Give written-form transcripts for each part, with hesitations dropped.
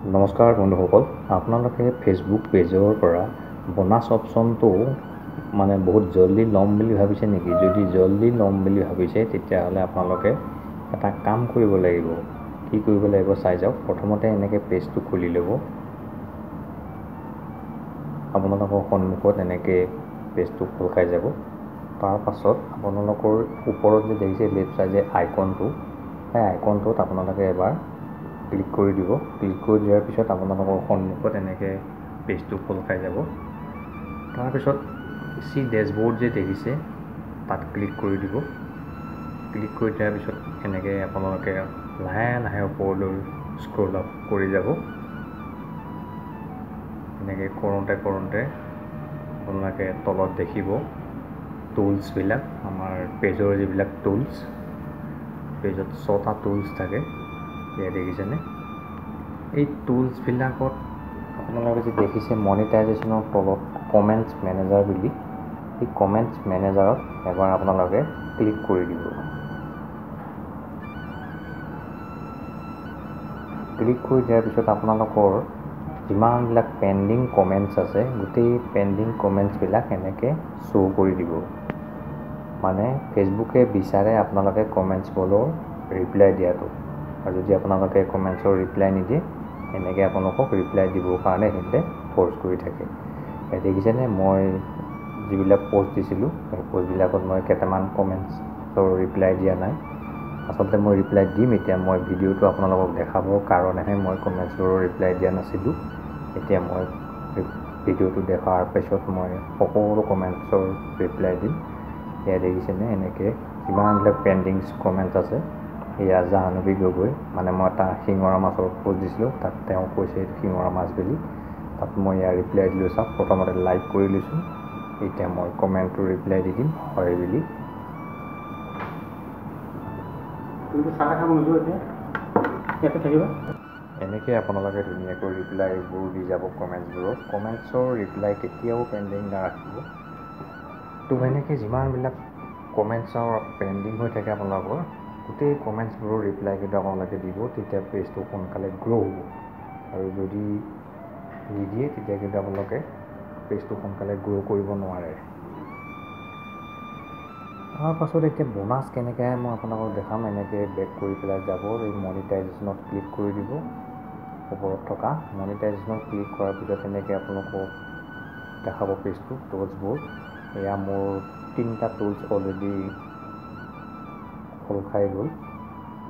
নমস্কাৰ বন্ধুসকল, আপোনালোকে ফেচবুক পেজৰ পৰা বোনাছ অপশ্যনটো মানে বহুত জলদি ল'ম বুলি ভাবিছে নেকি? যদি জলদি ল'ম বুলি ভাবিছে তেতিয়াহ'লে আপোনালোকে এটা কাম কৰিব লাগিব। কি কৰিব লাগিব চাই যাওক। প্ৰথমতে এনেকৈ পেজটো খুলি ল'ব। আপোনালোকৰ সন্মুখত এনেকৈ পেজটো খোল খাই যাব। তাৰ পাছত আপোনালোকৰ ওপৰত যে দেখিছে লেফ্ট চাইডে আইকনটো, সেই আইকনটোত আপোনালোকে এবাৰ ক্লিক কৰি দিব। ক্লিক কৰি দিয়াৰ পিছত আপোনালোকৰ সন্মুখত এনেকৈ পেজটো খোল খাই যাব। তাৰপিছত ডেছবৰ্ড যে দেখিছে তাত ক্লিক কৰি দিব। ক্লিক কৰি দিয়াৰ পিছত এনেকৈ আপোনালোকে লাহে লাহে ওপৰলৈ স্ক্ৰল আপ কৰি যাব। এনেকৈ কৰোঁতে আপোনালোকে তলত দেখিব টুলছবিলাক, আমাৰ পেজৰ যিবিলাক টুলছ, পেজত 6টা টুলছ থাকে, সেয়া দেখিছেনে? এই টুলছবিলাকত আপোনালোকে যে দেখিছে মনিটাইজেশ্যনৰ তলত কমেণ্টছ মেনেজাৰ বুলি, এই কমেণ্টছ মেনেজাৰত এবাৰ আপোনালোকে ক্লিক কৰি দিব। ক্লিক কৰি দিয়াৰ পিছত আপোনালোকৰ যিমানবিলাক পেণ্ডিং কমেণ্টছ আছে গোটেই পেণ্ডিং কমেণ্টছবিলাক এনেকৈ শ্ব' কৰি দিব। মানে ফেচবুকে বিচাৰে আপোনালোকে কমেণ্টছবোৰৰ ৰিপ্লাই দিয়াটো, আৰু যদি আপোনালোকে কমেণ্টছৰ ৰিপ্লাই নিদিয়ে এনেকৈ আপোনালোকক ৰিপ্লাই দিবৰ কাৰণে সিহঁতে ফ'ৰ্চ কৰি থাকে। দেখিছেনে মই যিবিলাক পষ্ট দিছিলোঁ সেই পষ্টবিলাকত মই কেইটামান কমেণ্টছৰ ৰিপ্লাই দিয়া নাই। আচলতে মই ৰিপ্লাই দিম এতিয়া। মই ভিডিঅ'টো আপোনালোকক দেখাবৰ কাৰণেহে মই কমেণ্টছবোৰৰ ৰিপ্লাই দিয়া নাছিলোঁ। এতিয়া মই ভিডিঅ'টো দেখাৰ পিছত মই সকলো কমেণ্টছৰ ৰিপ্লাই দিম। এয়া দেখিছেনে এনেকৈ যিমানবিলাক পেণ্ডিং কমেণ্টছ আছে। এয়া জাহ্নৱী গগৈ, মানে মই এটা শিঙৰা মাছৰ পষ্ট দিছিলোঁ, তাত তেওঁ কৈছে শিঙৰা মাছ বুলি, তাত মই ইয়াৰ ৰিপ্লাই দিলোঁ। চাওক, প্ৰথমতে লাইক কৰি লৈছোঁ, এতিয়া মই কমেণ্টটো ৰিপ্লাই দি দিম হয় বুলি। এনেকৈ আপোনালোকে ধুনীয়াকৈ ৰিপ্লাইবোৰ দি যাব কমেণ্টছবোৰত। কমেণ্টছৰ ৰিপ্লাই কেতিয়াও পেণ্ডিং নাৰাখিব। তো এনেকৈ যিমানবিলাক কমেণ্টছৰ পেণ্ডিং হৈ থাকে আপোনালোকৰ গোটেই কমেণ্টছবোৰৰ ৰিপ্লাই কিন্তু আপোনালোকে দিব, তেতিয়া পেজটো সোনকালে গ্ৰ' হ'ব। আৰু যদি নিদিয়ে তেতিয়া কিন্তু আপোনালোকে পেজটো সোনকালে গ্ৰ' কৰিব নোৱাৰে। তাৰপাছত এতিয়া বোনাছ কেনেকৈ আহে মই আপোনালোকক দেখাম। এনেকৈ বেক কৰি পেলাই যাব, এই মনিটাইজেশ্যনত ক্লিক কৰি দিব। ওপৰত থকা মনিটাইজেশ্যনত ক্লিক কৰাৰ পিছত এনেকৈ আপোনালোকক দেখাব পেজটো টুলছবোৰ। এয়া মোৰ 3টা টুলছ অলৰেডি খোল খাই গ'ল।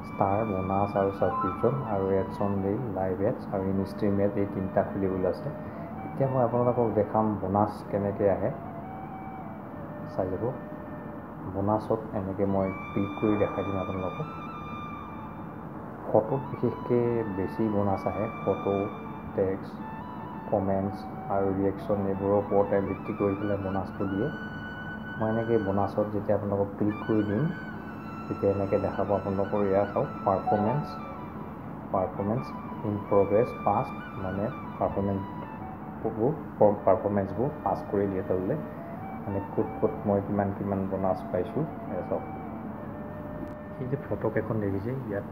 ষ্টাৰ, বোনাছ আৰু ছাবস্ক্ৰিপশ্যন, আৰু এডছ অন ৰীল, লাইভ এডছ আৰু ইনষ্ট্ৰীম এড, এই 3টা খুলিবলৈ আছে। এতিয়া মই আপোনালোকক দেখাম বোনাছ কেনেকৈ আহে, চাই যাব। বোনাছত এনেকৈ মই ক্লিক কৰি দেখাই দিম আপোনালোকক। ফটোত বিশেষকৈ বেছি বোনাছ আহে। ফটো, টেক্সট, কমেণ্টছ আৰু ৰিয়েকশ্যন এইবোৰৰ ওপৰতে ভিত্তি কৰি পেলাই বোনাছটো দিয়ে। মই এনেকৈ বোনাছত যেতিয়া আপোনালোকক ক্লিক কৰি দিম তেতিয়া এনেকৈ দেখাব আপোনালোকৰ। এয়া চাওক, পাৰফৰ্মেঞ্চ ইন প্ৰগ্ৰেছ পাষ্ট, মানে পাৰফৰ্মেঞ্চবোৰ পাছ কৰি দিয়ে তললৈ, মানে ক'ত মই কিমান বোনাছ পাইছোঁ। এয়া চাওক, এই যে ফটোকেইখন দেখিছে ইয়াত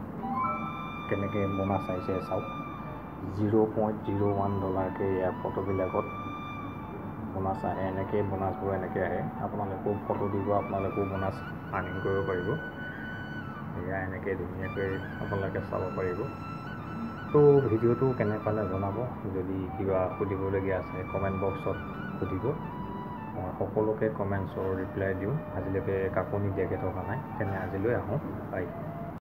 কেনেকৈ বোনাছ আহিছে চাওক। $0.01কৈ ইয়াৰ ফটোবিলাকত বোনাছ আহে। এনেকৈ বোনাছবোৰ এনেকৈ আহে। আপোনালোকেও ফটো দিব, আপোনালোকেও বোনাছ আৰ্নিং কৰিব পাৰিব। এয়া এনেকৈ ধুনীয়াকৈ আপোনালোকে চাব পাৰিব। তো ভিডিঅ'টো কেনে পালে জনাব। যদি কিবা সুধিবলগীয়া আছে কমেণ্ট বক্সত সুধিব। মই সকলোকে কমেণ্টছৰ ৰিপ্লাই দিওঁ। আজিলৈকে কাকো নিদিয়াকৈ থকা নাই। তেনে আজিলৈ আহোঁ, বাই।